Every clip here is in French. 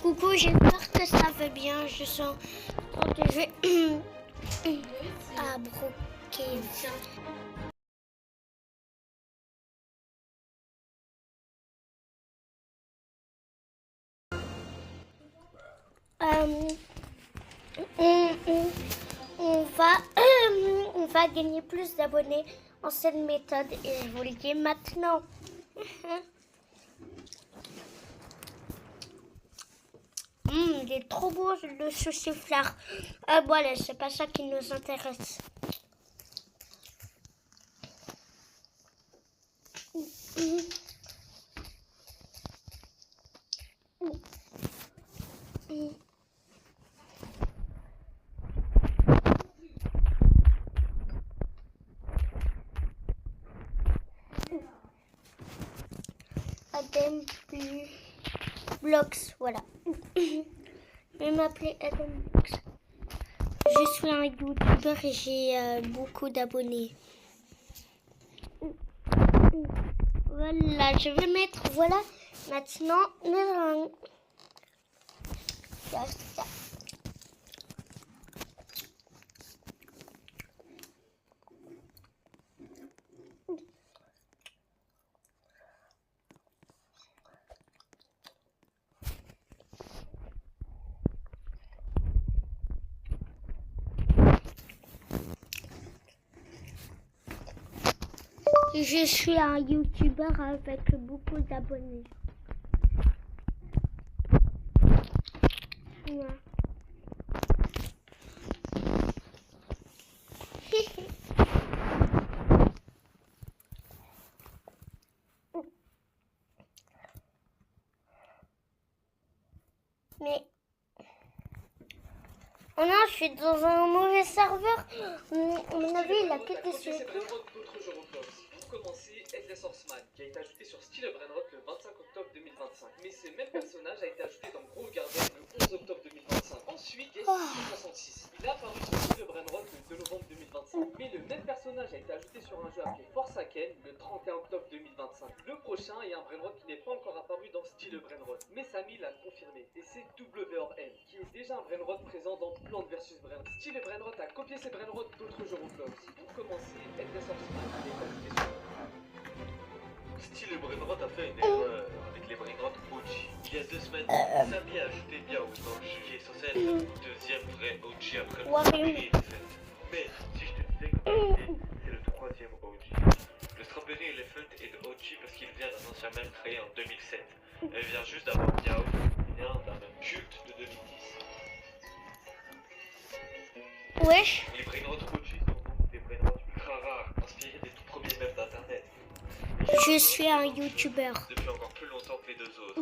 Coucou, j'espère que ça va bien. Je sens que je vais à broquer. On, on va, on va gagner plus d'abonnés en cette méthode et je vous le dis maintenant. Il est trop beau le sauciflard. Voilà, c'est pas ça qui nous intéresse. Adam Blocks, voilà. Je vais m'appeler Adam Blocks. Je suis un youtubeur et j'ai beaucoup d'abonnés. Voilà, je vais mettre, voilà, maintenant, je suis un youtubeur avec beaucoup d'abonnés. Ouais. Mais oh non, je suis dans un mauvais serveur. À mon avis, il a pété sur le coup. Pour commencer, Edley Horseman, qui a été ajouté sur Steel Brainrot le 25 octobre 2025. Mais ce même personnage a été ajouté dans Grove Garden le 11 octobre 2025. Ensuite, Guest 66. Il a apparu sur Steel Brainrot le 2 novembre 2025. Mais le même personnage a été ajouté sur un jeu appelé Forsaken le 31 octobre 2025. Le prochain est un Brainrot qui n'est pas encore apparu dans Steel Brainrot. Mais Samy l'a confirmé. Et c'est WRM, qui est déjà un Brainrot présent dans Plants vs Brainrot. Steel Brainrot a copié ses Brainrot d'autres jeux Roblox. Pour commencer, Edley Horseman a été ajouté sur Steel Brainrot a fait une erreur avec les Brainrot OG. Il y a 2 semaines, Samy a ajouté Biao dans le jeu qui est censé être le deuxième vrai OG après le Strawberry Elephant. Mais si je te disais qu'en réalité, c'est le troisième OG. Le Strawberry Elephant est le OG parce qu'il vient d'un ancien même créé en 2007. Elle vient juste d'avoir Biao, qui vient d'un même culte de 2010. Wesh. Les Brainrot OG sont donc des Brainrot ultra rares, inspirés des tout premiers mèmes d'internet. Je suis un youtubeur. Depuis encore plus longtemps que les deux autres.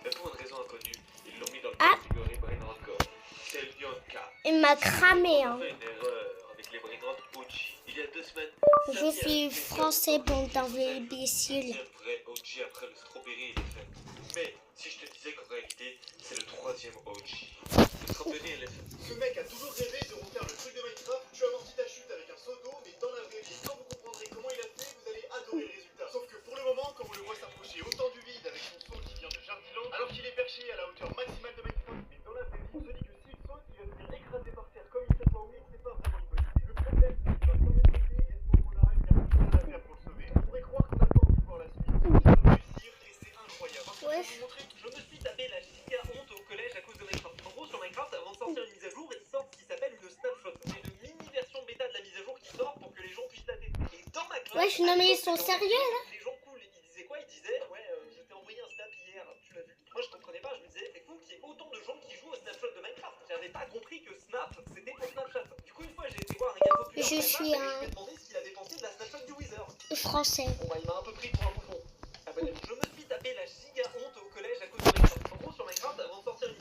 Mais pour une raison inconnue, ils l'ont mis dans la catégorie Brainrot Gore. C'est Lionka. Il m'a cramé, hein. On a fait une erreur avec les Brainrot OG. Il y a 2 semaines, Je suis français, bande d'imbéciles. c'est le vrai OG après le Strawberry Elephant. Mais si je te disais qu'en réalité, c'est le troisième OG. Le Strawberry Elephant. Ce mec a toujours rêvé de refaire le truc de Minecraft. Tu amortis ta chute avec un seau d'eau, mais dans la vraie vie, quand vous comprendrez comment il a fait, vous allez adorer le résultat. Sauf que pour le moment, quand on le voit s'approcher autant du vide avec son saut qui vient de Jardiland, alors qu'il est perché à la hauteur maximale de Minecraft, mais dans la vraie vie, on se dit que s'il saute, il va se faire écraser par terre comme il fait pas oui, c'est pas vraiment une bonne idée. Le problème, c'est qu'il va quand même sauter, et à ce moment-là, il n'y a plus rien à faire pour le sauver. On pourrait croire qu'on n'a pas envie de voir la suite. Il vient de réussir, et c'est incroyable. Parce que je vais vous montrer, je me suis tapé la giga honte au collège à cause de Minecraft. En gros, sur Minecraft, avant de sortir une mise à jour, il sort ce qui s'appelle une snapshot. C'est une mini version bêta de la mise à jour qui sort pour que les gens puissent la tester. Et dans ma classe, Wesh, non mais ils sont sérieux là. les gens cool, ils disaient quoi? Ils disaient, ouais, je t'ai envoyé un snap hier, tu l'as vu? Moi je comprenais pas, je me disais, c'est fou qu'il y ait autant de gens qui jouent au snapshot de Minecraft. J'avais pas compris que Snap, c'était pour Snapchat. Du coup, une fois, j'ai été voir un gars populaire Je sur suis Minecraft et je un lui ai demandé ce qu'il avait pensé de la snapshot du Wither. français. Bon bah il m'a un peu pris pour un bouffon. Ah bah, je me suis tapé la giga honte au collège à cause de Minecraft. En gros, sur Minecraft, avant de sortir une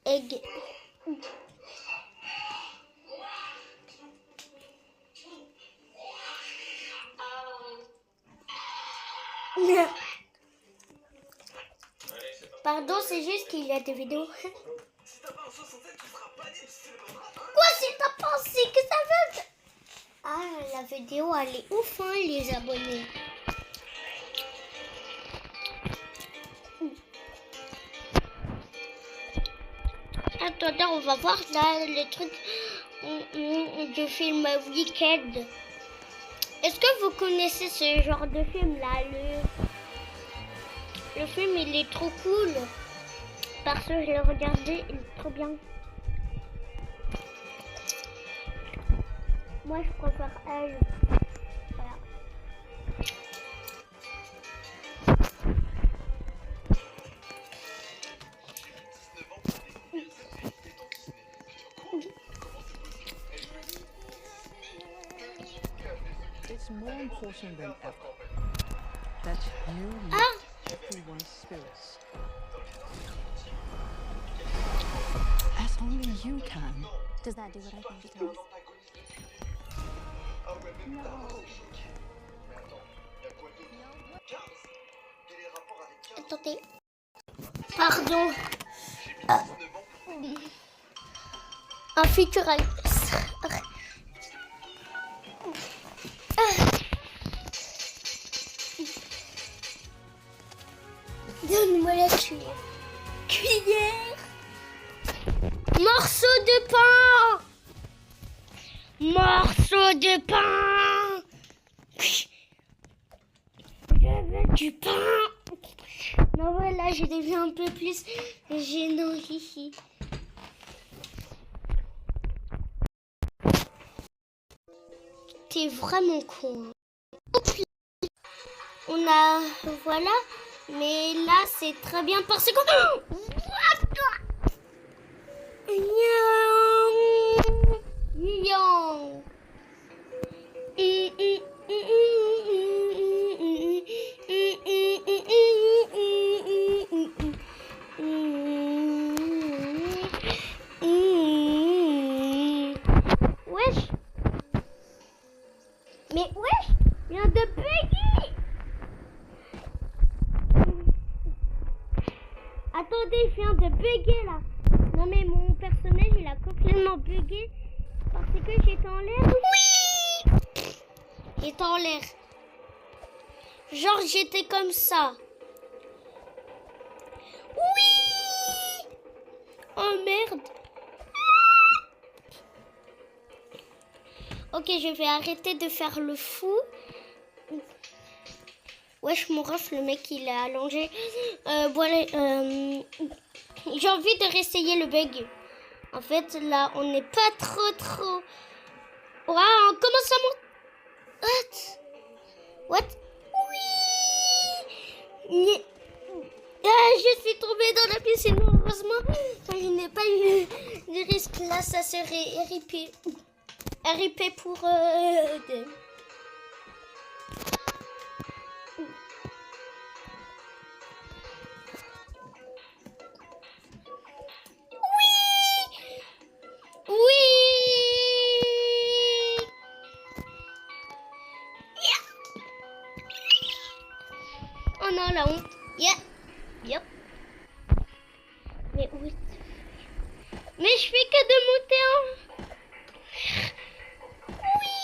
Egg. Pardon, c'est juste qu'il y a des vidéos. Si t'as pas un 67, tu seras banni du style Quoi, c'est ta pensée que ça veut? Ah, la vidéo, elle est ouf, hein, les abonnés. attends, on va voir là les trucs du film Wicked. Est-ce que vous connaissez ce genre de film là? Le film il est trop cool. Parce que je l'ai regardé, il est trop bien. Moi je préfère elle. Voilà. It's more important than ever that you meet everyone's spirits. As only you can. Does that do what I think it does? Attendez. Pardon. Un futuriste. Donne-moi la cuillère. Cuillère. Morceau de pain. Morceau de pain. Je veux du pain. Non, voilà, je deviens un peu plus gênant ici. T'es vraiment con. On a... Voilà. Mais là, c'est très bien parce que... Wesh. Mais wesh, il vient de bugger. Attendez, il vient de bugger là. Non mais mon personnage il a complètement bugué parce que j'étais en l'air. Oui. J'étais en l'air. Genre j'étais comme ça. Oui. Oh merde. Ok, je vais arrêter de faire le fou. Wesh, mon ref, le mec, il est allongé. Voilà, j'ai envie de réessayer le bug. En fait, là, on n'est pas trop... Waouh, on commence à monter. What? Oui. Ah, je suis tombée dans la piscine, heureusement. Je n'ai pas eu de risque. Là, ça serait RIP. RIP pour... Oh non, la honte. Yep. Mais où est... Mais je fais que de monter en... Oui.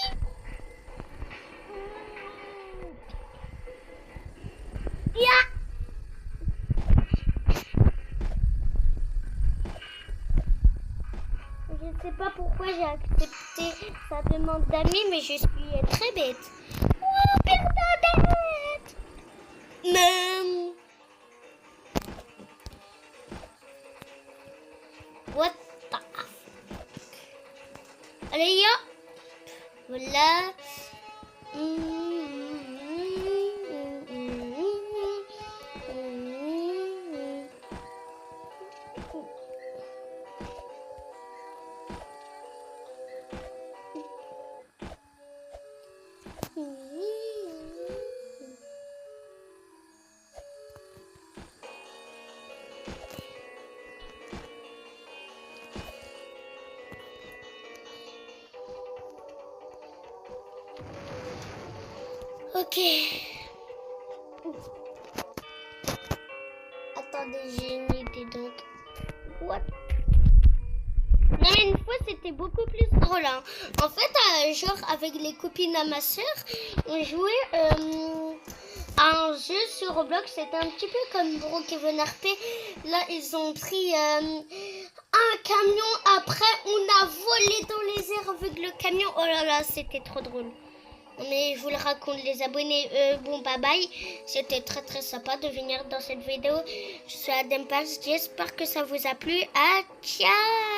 Je sais pas pourquoi j'ai accepté sa demande d'amis, mais je suis très bête. Oh, Bernadette! Mais... What the fuck? Allez, ya! Voilà. Ok. Attendez, j'ai une idée donc. What? Non mais une fois c'était beaucoup plus drôle. Hein. En fait, genre avec les copines à ma soeur, on jouait à un jeu sur Roblox. C'était un petit peu comme Brookhaven RP. Là ils ont pris un camion. Après, on a volé dans les airs avec le camion. Oh là là, c'était trop drôle. Mais je vous le raconte, les abonnés. Bon, bye bye. C'était très très sympa de venir dans cette vidéo. Je suis Adem Paz. J'espère que ça vous a plu. Ah, ciao!